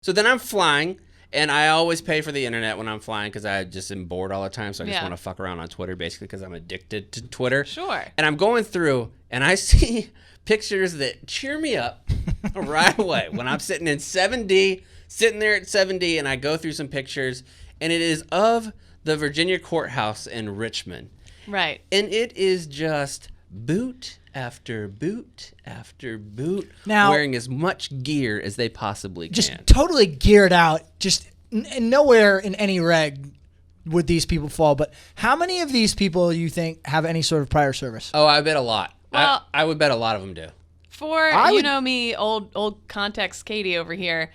So then I'm flying, and I always pay for the internet when I'm flying because I just am bored all the time. So I just want to fuck around on Twitter, basically, because I'm addicted to Twitter. Sure. And I'm going through, and I see pictures that cheer me up right away when I'm sitting in 7D, sitting there at 7D, and I go through some pictures, and it is of the Virginia courthouse in Richmond. Right. And it is just boot after boot after boot, now, wearing as much gear as they possibly can. Just totally geared out. Just nowhere in any reg would these people fall. But how many of these people you think have any sort of prior service? Oh, I bet a lot. Well, I would bet a lot of them do. Know me, old context Katie over here.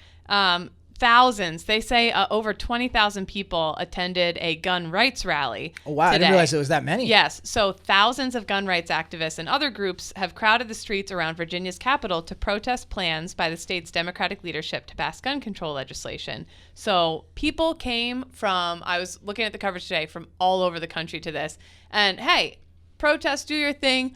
Thousands. They say over 20,000 people attended a gun rights rally. Oh, wow. Today. I didn't realize it was that many. Yes. So thousands of gun rights activists and other groups have crowded the streets around Virginia's capital to protest plans by the state's Democratic leadership to pass gun control legislation. So people came from, I was looking at the coverage today, from all over the country to this. And hey, protest, do your thing.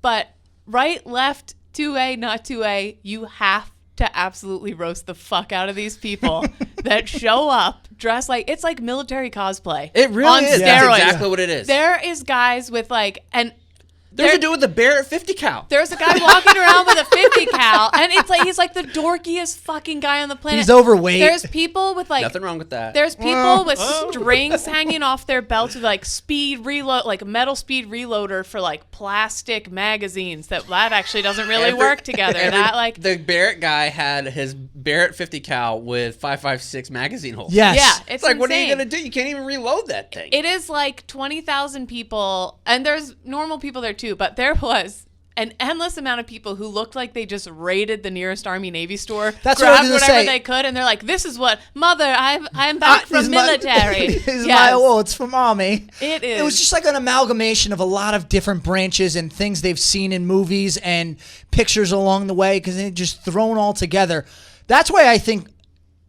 But right, left, 2A, not 2A, you have to absolutely roast the fuck out of these people that show up dressed like, it's like military cosplay. It really is. Steroids. That's exactly what it is. There is guys with There's a dude with a Barrett 50 cal. There's a guy walking around with a 50 cal, and it's like he's like the dorkiest fucking guy on the planet. He's overweight. There's people with Nothing wrong with that. There's people with strings hanging off their belts with like speed reload, like metal speed reloader for like plastic magazines. That actually doesn't really work together. The Barrett guy had his Barrett 50 cal with 5.56 magazine holes. Yes. Yeah, it's like, insane. what are you gonna do? You can't even reload that thing. It is like 20,000 people, and there's normal people there too, but there was an endless amount of people who looked like they just raided the nearest Army Navy store, That's what I was grabbed gonna whatever say. they could, and they're like, "This is what, mother, I'm back from military." It's from Army. It is. It was just like an amalgamation of a lot of different branches and things they've seen in movies and pictures along the way, because they just thrown all together. That's why I think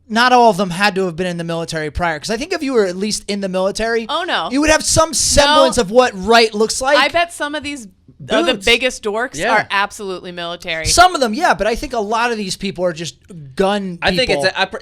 not all of them had to have been in the military prior. Because I think if you were at least in the military, oh no, you would have some semblance of what right looks like. I bet some of these the biggest dorks are absolutely military. Some of them, yeah, but I think a lot of these people are just gun people. I think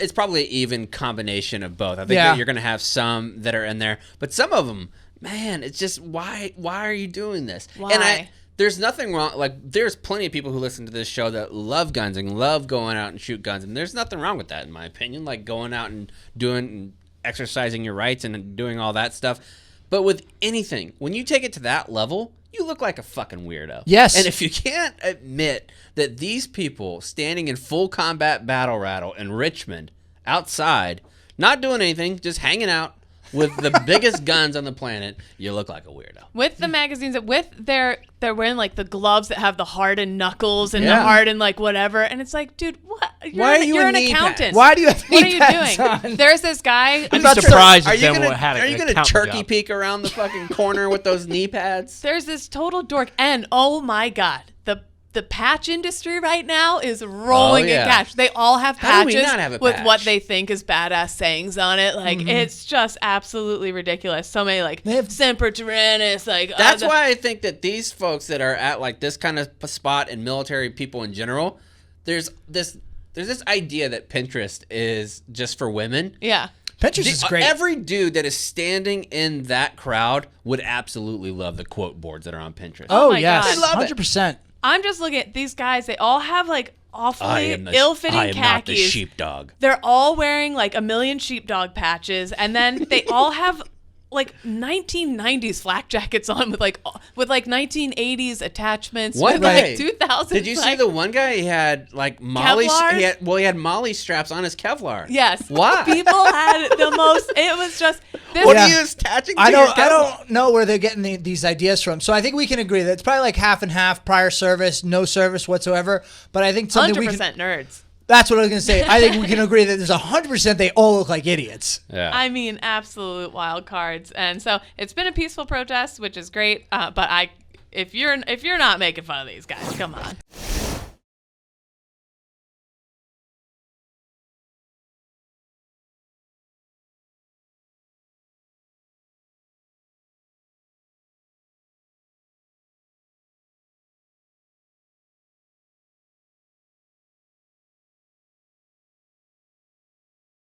it's probably an even combination of both. I think that you're going to have some that are in there, but some of them, man, it's just why are you doing this? Why? And there's nothing wrong. Like, there's plenty of people who listen to this show that love guns and love going out and shoot guns, and there's nothing wrong with that, in my opinion. Like going out and doing and exercising your rights and doing all that stuff. But with anything, when you take it to that level, you look like a fucking weirdo. Yes. And if you can't admit that these people standing in full combat battle rattle in Richmond, outside, not doing anything, just hanging out with the biggest guns on the planet, you look like a weirdo. With the magazines, they're wearing like the gloves that have the hardened knuckles and the hardened like whatever, and it's like, dude, what? You're an accountant. Why do you have knee What are pads you doing? on? There's this guy. I'd be surprised if Are had you going to turkey peek around the fucking corner with those knee pads? There's this total dork, and oh my god, the patch industry right now is rolling in cash. They all have How do we patches not have a with patch? what they think is badass sayings on it. Like, it's just absolutely ridiculous. So many, like, Semper Tyrannis, like... That's why I think that these folks that are at, like, this kind of spot in military people in general, there's this idea that Pinterest is just for women. Yeah. Pinterest is great. Every dude that is standing in that crowd would absolutely love the quote boards that are on Pinterest. Oh, my yes. God. I love it. 100%. I'm just looking at these guys. They all have, like, awfully ill-fitting I am not the khakis. sheepdog. They're all wearing, like, a million sheepdog patches, and then they all have... like 1990s flak jackets on with 1980s attachments. What with guy? like 2000s. Did you see the one guy? He had like Molly. Kevlar? He had Molly straps on his Kevlar. Yes. Why? People had the most. It was just. What are you attaching to I your Kevlar? don't know where they're getting these ideas from. So I think we can agree that it's probably like half and half, prior service, no service whatsoever. But I think something 100% nerds. That's what I was going to say. I think we can agree that there's 100% they all look like idiots. Yeah. I mean, absolute wild cards. And so it's been a peaceful protest, which is great. But if you're not making fun of these guys, come on.